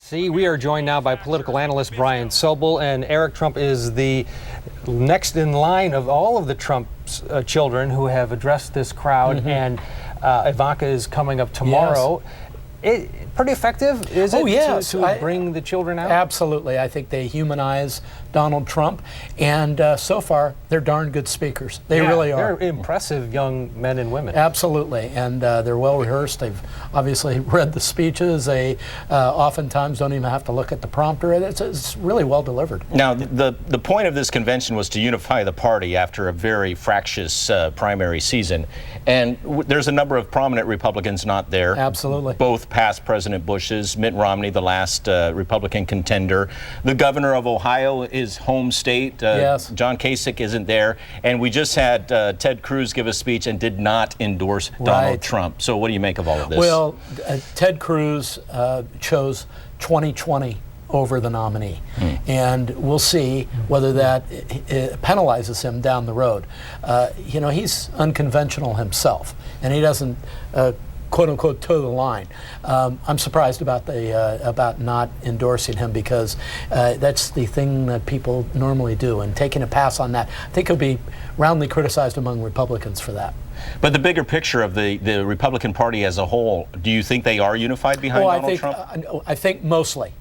See, we are joined now by political analyst Brian Sobel, and Eric Trump is the next in line of all of the Trump's children who have addressed this crowd, and Ivanka is coming up tomorrow. Yes. Pretty effective, is it, to bring the children out? Absolutely. I think they humanize Donald Trump, and so far, they're darn good speakers. They really are. They're impressive young men and women. Absolutely, and they're well rehearsed. They've obviously read the speeches. They oftentimes don't even have to look at the prompter. It's really well delivered. Now, the point of this convention was to unify the party after a very fractious primary season, and there's a number of prominent Republicans not there. Absolutely. Both past President Bush's, Mitt Romney, the last Republican contender. The governor of Ohio is home state. John Kasich isn't there. And we just had Ted Cruz give a speech and did not endorse Donald Trump. So what do you make of all of this? Well, Ted Cruz chose 2020 over the nominee. And we'll see whether that penalizes him down the road. You know, he's unconventional himself, and he doesn't quote unquote toe the line. I'm surprised about about not endorsing him, because that's the thing that people normally do, and taking a pass on that, I think he'll be roundly criticized among Republicans for that. But the bigger picture of the Republican Party as a whole, do you think they are unified behind Donald Trump? I think mostly,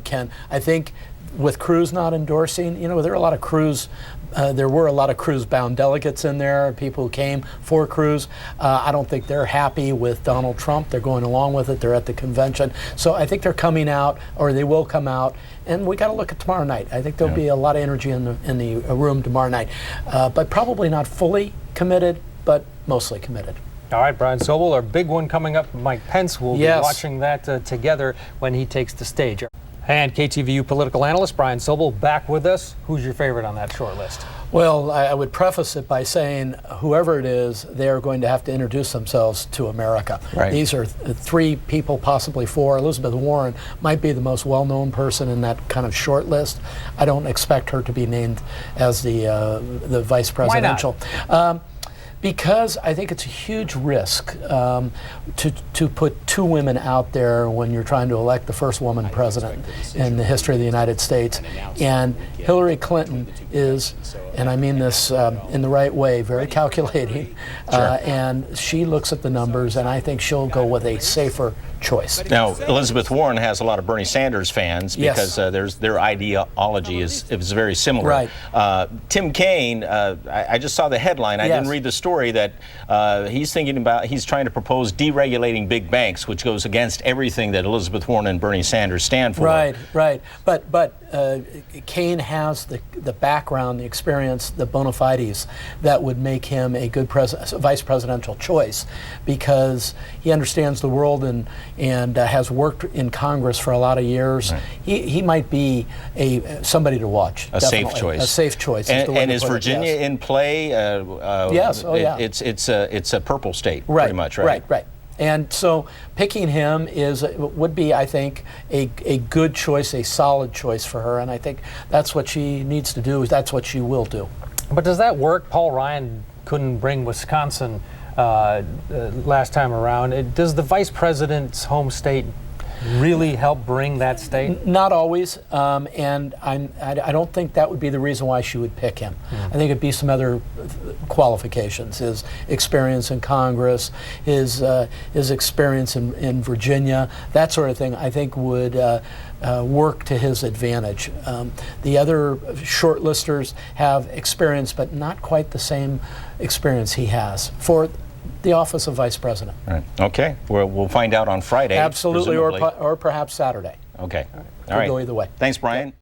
Ken. I think with Cruz not endorsing, you know, there were a lot of Cruz-bound delegates in there, people who came for Cruz. I don't think they're happy with Donald Trump. They're going along with it. They're at the convention. So I think they're coming out, or they will come out, and we got to look at tomorrow night. I think there'll be a lot of energy in the room tomorrow night, but probably not fully committed, but mostly committed. All right, Brian Sobel, our big one coming up. Mike Pence will be watching that together when he takes the stage. And KTVU political analyst Brian Sobel back with us. Who's your favorite on that short list? Well, I would preface it by saying whoever it is, they are going to have to introduce themselves to America. These are three people, possibly four. Elizabeth Warren might be the most well-known person in that kind of short list. I don't expect her to be named as the vice presidential. Why not? Because I think it's a huge risk to put two women out there when you're trying to elect the first woman president in the history of the United States. And Hillary Clinton is, and I mean this in the right way, very calculating, and she looks at the numbers, and I think she'll go with a safer choice. Now, Elizabeth Warren has a lot of Bernie Sanders fans because their ideology is very similar. Tim Kaine, I just saw the headline. I didn't read the story that he's trying to propose deregulating big banks, which goes against everything that Elizabeth Warren and Bernie Sanders stand for. Right. But Kaine has the background, the experience, the bona fides that would make him a good vice presidential choice, because he understands the world and has worked in Congress for a lot of years. He might be somebody to watch. A safe choice. A safe choice. And is Virginia in play? Yes. Oh yeah. It's a purple state, pretty much, right? Right. And so picking him would be, I think, a good choice, a solid choice for her, and I think that's what she needs to do. That's what she will do. But does that work? Paul Ryan couldn't bring Wisconsin last time around. Does the vice president's home state really help bring that state? Not always, and I don't think that would be the reason why she would pick him. I think it'd be some other qualifications: his experience in Congress, his experience in Virginia, that sort of thing. I think would work to his advantage. The other shortlisters have experience, but not quite the same experience he has for the office of vice president. Okay. We'll find out on Friday. Absolutely, or perhaps Saturday. Okay. All right. Go either way. Thanks, Brian.